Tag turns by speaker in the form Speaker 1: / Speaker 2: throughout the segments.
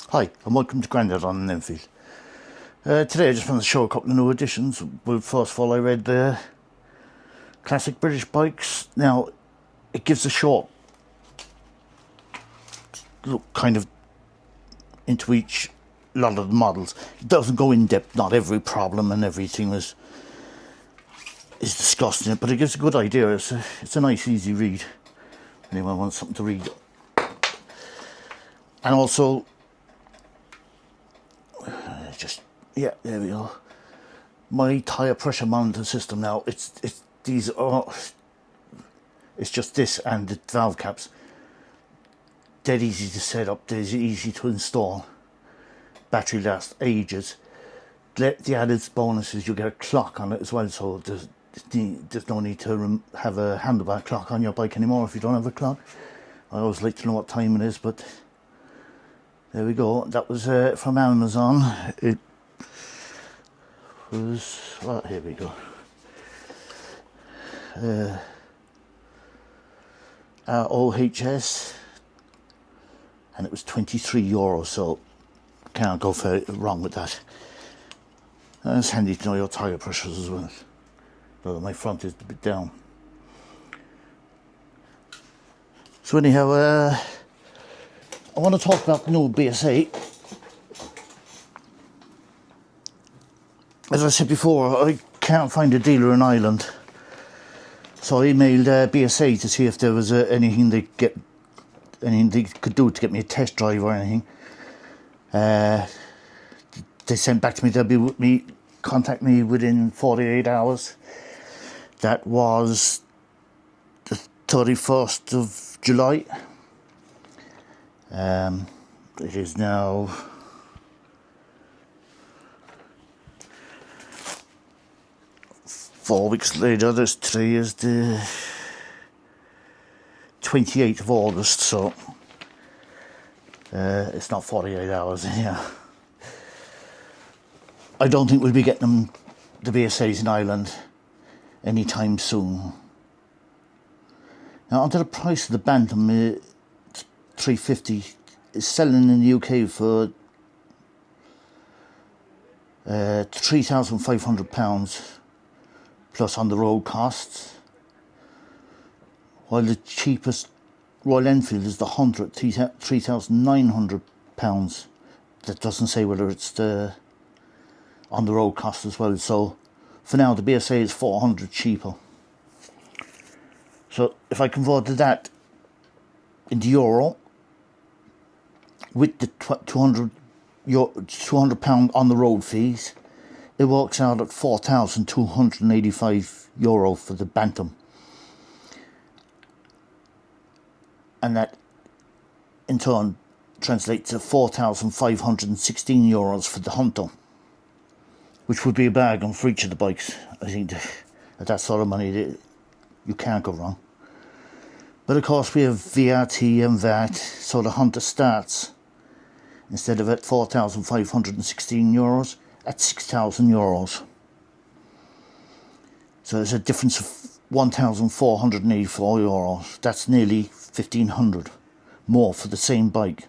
Speaker 1: Hi, and welcome to Grandad on Enfield. Today I just wanted to show a couple of new additions. Well, first of all, I read the classic British bikes. Now, it gives a short look kind of into each lot of the models. It doesn't go in depth, not every problem and everything is discussed in it, but it gives a good idea. It's a nice, easy read. Anyone wants something to read. And also, yeah, there we go. My tyre pressure monitor system now, it's just this and the valve caps. Dead easy to set up, dead easy to install. Battery lasts ages. The added bonus is you get a clock on it as well, so there's no need to have a handlebar clock on your bike anymore if you don't have a clock. I always like to know what time it is, but there we go. That was from Amazon. It was, well, here we go. OHS, and it was €23, so can't go wrong with that. And it's handy to know your tyre pressures as well. Although my front is a bit down. So anyhow, I want to talk about the new BSA. As I said before, I can't find a dealer in Ireland, so I emailed BSA to see if there was anything they could do to get me a test drive or anything. They sent back to me they'll contact me within 48 hours. That was the 31st of July. It is now 4 weeks later. Today is the 28th of August, so it's not 48 hours. Yeah, I don't think we'll be getting the BSAs in Ireland anytime soon. Now onto the price of the Bantam. $350 is selling in the UK for £3,500 plus on the road costs, while the cheapest Royal Enfield is the Hunter at £3,900. That doesn't say whether it's the on the road cost as well. So for now the BSA is £400 cheaper. So if I converted that into euro, with the £200 on the road fees, it works out at €4,285 for the Bantam, and that in turn translates to €4,516 for the Hunter, which would be a bargain for each of the bikes. I think at that sort of money you can't go wrong. But of course we have VAT and VAT, so the Hunter starts, instead of at €4,516, at €6,000. So there's a difference of €1,484. That's nearly £1,500 more for the same bike.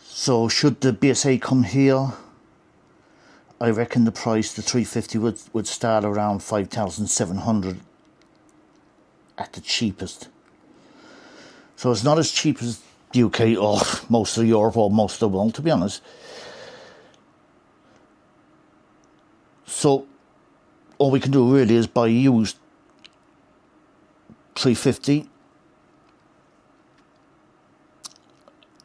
Speaker 1: So should the BSA come here, I reckon the price, the $350, would start around $5,700 at the cheapest. So it's not as cheap as the UK or most of Europe or most of the world, to be honest. So all we can do really is buy used $350,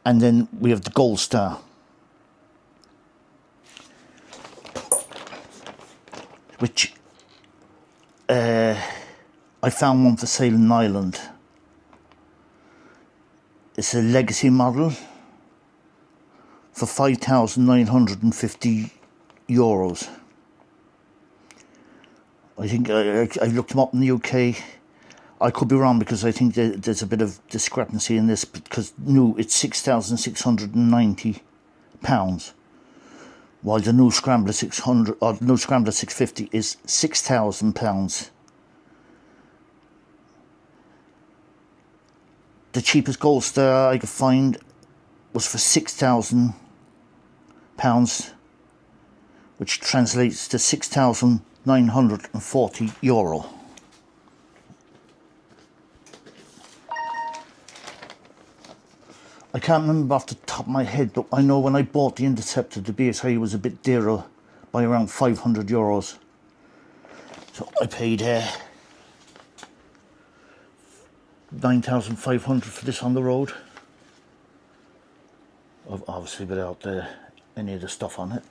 Speaker 1: and then we have the Gold Star, which I found one for sale in Ireland. It's a legacy model for €5,950. I think I looked them up in the UK. I could be wrong, because I think there's a bit of discrepancy in this, because new it's £6,690, while the new Scrambler 600 or new Scrambler 650 is £6,000. The cheapest Gold Star I could find was for £6,000, which translates to €6,940. I can't remember off the top of my head, but I know when I bought the Interceptor, the BSA was a bit dearer by around €500. So I paid $9,500 for this on the road. Obviously without any of the stuff on it.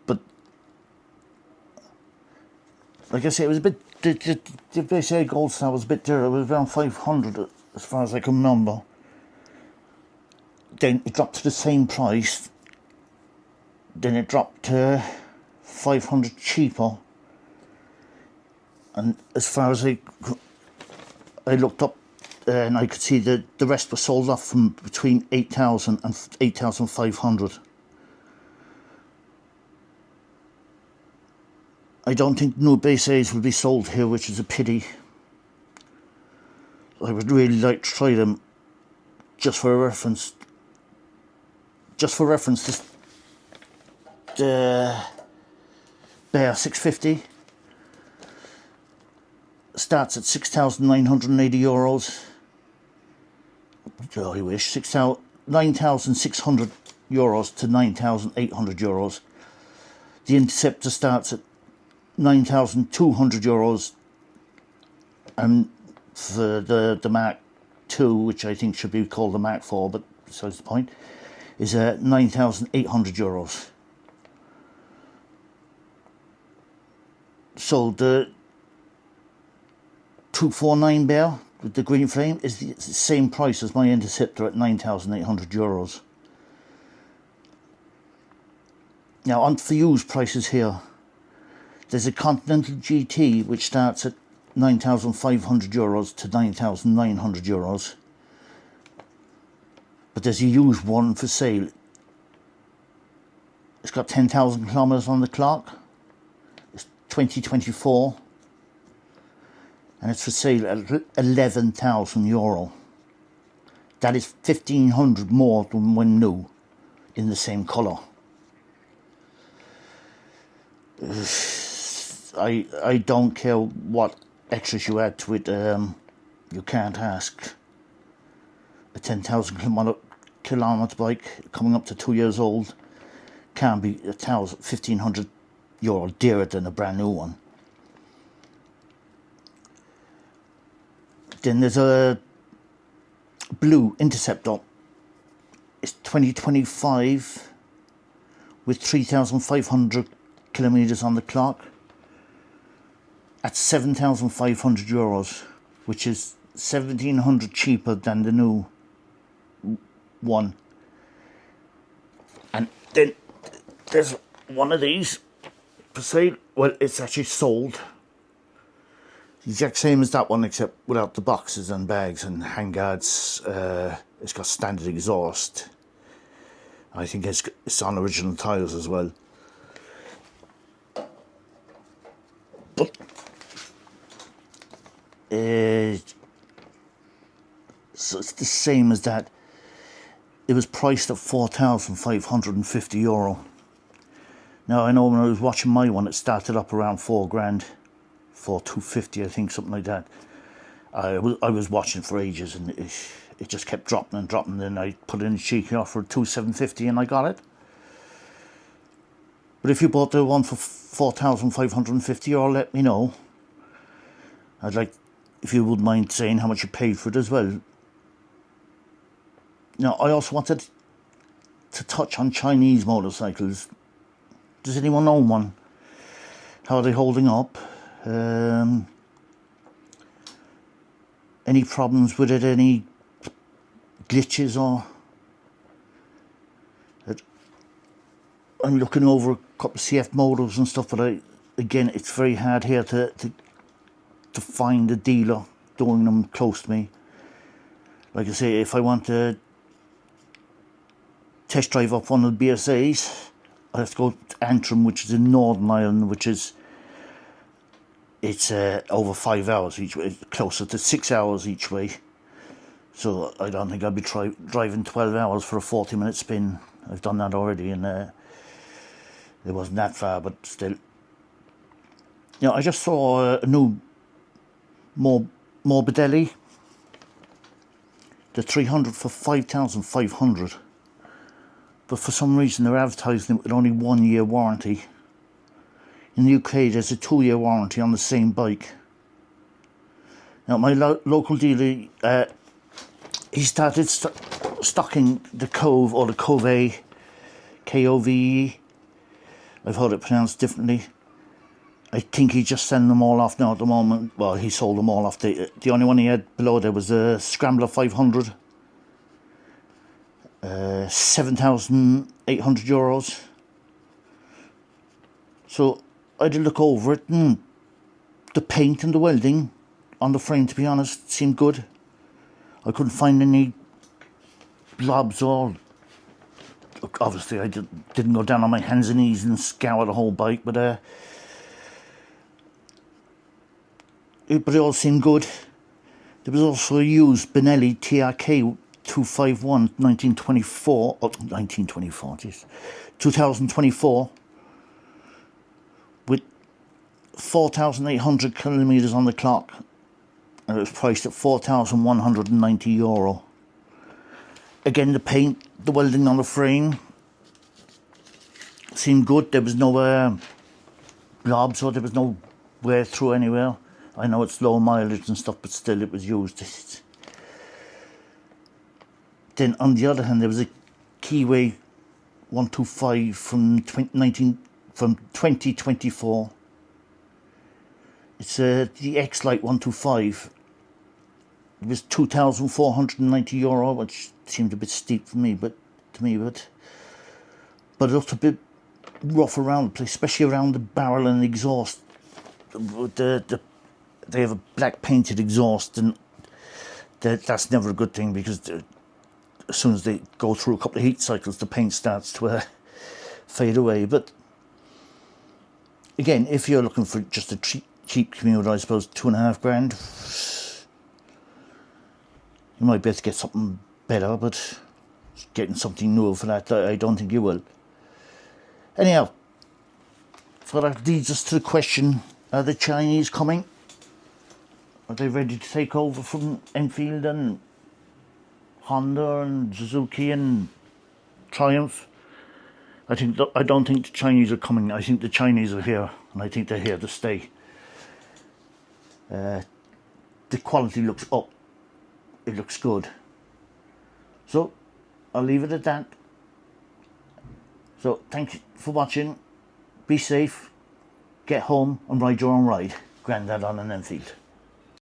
Speaker 1: But like I say, it was a bit, the BSA Gold Star was a bit dearer. It was around 500 as far as I can remember. Then it dropped to the same price. Then it dropped to 500 cheaper. And as far as I looked up, and I could see that the rest were sold off from between 8,000 and 8,500. I don't think new base A's will be sold here, which is a pity. I would really like to try them just for a reference. Just for reference, this Bear 650 starts at €6,980. Oh, I wish. €9,600 to €9,800. The Interceptor starts at €9,200, and for the Mark II, which I think should be called the Mark IV, but besides the point, is €9,800. So the 249 Bear with the green flame is the same price as my Interceptor at €9,800. Now on for used prices here. There's a Continental GT which starts at €9,500 to €9,900. But there's a used one for sale. It's got 10,000 kilometers on the clock. It's 2024. And it's for sale at €11,000. That is 1,500 more than when new, in the same colour. I don't care what extras you add to it. You can't ask a 10,000 kilometer bike coming up to 2 years old can be €1,500 dearer than a brand new one. Then there's a blue Interceptor. It's 2025 with 3,500 kilometers on the clock at €7,500, which is 1,700 cheaper than the new one. And then there's one of these for sale. Well, it's actually sold. The exact same as that one, except without the boxes and bags and handguards. It's got standard exhaust. I think it's on original tyres as well. But so it's the same as that. It was priced at €4,550. Now I know when I was watching my one, it started up around $4,000, $4,250, I think, something like that. I was watching for ages, and it just kept dropping and dropping. Then I put in a cheeky offer of $2,750, and I got it. But if you bought the one for €4,550, let me know. I'd like, if you wouldn't mind saying how much you paid for it as well. Now, I also wanted to touch on Chinese motorcycles. Does anyone own one? How are they holding up? Any problems with it? Any glitches? Or I'm looking over a couple of CF motors and stuff, but again, it's very hard here to find a dealer doing them close to me. Like I say, if I want to test drive up one of the BSAs, I have to go to Antrim, which is in Northern Ireland, which is over 5 hours each way, closer to 6 hours each way. So I don't think I'll be driving 12 hours for a 40-minute spin. I've done that already, and it wasn't that far, but still. You know, I just saw a new Morbidelli, the 300 for 5,500. But for some reason they're advertising it with only 1 year warranty. In the UK there's a 2-year warranty on the same bike. Now my local dealer, he started stocking the Cove, or the Cove, K-O-V-E. I've heard it pronounced differently. I think he's just sending them all off now at the moment. Well, he sold them all off. The only one he had below there was a Scrambler 500. 7,800 euros. So I did look over it, and the paint and the welding on the frame, to be honest, seemed good. I couldn't find any blobs, or obviously I didn't go down on my hands and knees and scour the whole bike, but it all seemed good. There was also a used Benelli TRK 251 1924, oh, 1924, jeez, 2024, with 4,800 kilometres on the clock, and it was priced at €4,190. Again, the paint, the welding on the frame seemed good. There was no blobs, or there was no wear through anywhere. I know it's low mileage and stuff, but still it was used. Then on the other hand, there was a Keyway 125 from 2024. It's the X-Lite 125. It was €2,490, which seemed a bit steep for me, but it looked a bit rough around the place, especially around the barrel and exhaust. They have a black painted exhaust, and that's never a good thing, because as soon as they go through a couple of heat cycles, the paint starts to fade away. But again, if you're looking for just a cheap commute, I suppose £2.5 grand, you might be able to get something better, but getting something new for that, I don't think you will. Anyhow, so that leads us to the question, are the Chinese coming? Are they ready to take over from Enfield and Honda and Suzuki and Triumph? I don't think the Chinese are coming. I think the Chinese are here, and I think they're here to stay. The quality looks up. It looks good. So I'll leave it at that. So thank you for watching. Be safe. Get home and ride your own ride. Grandad on an Enfield.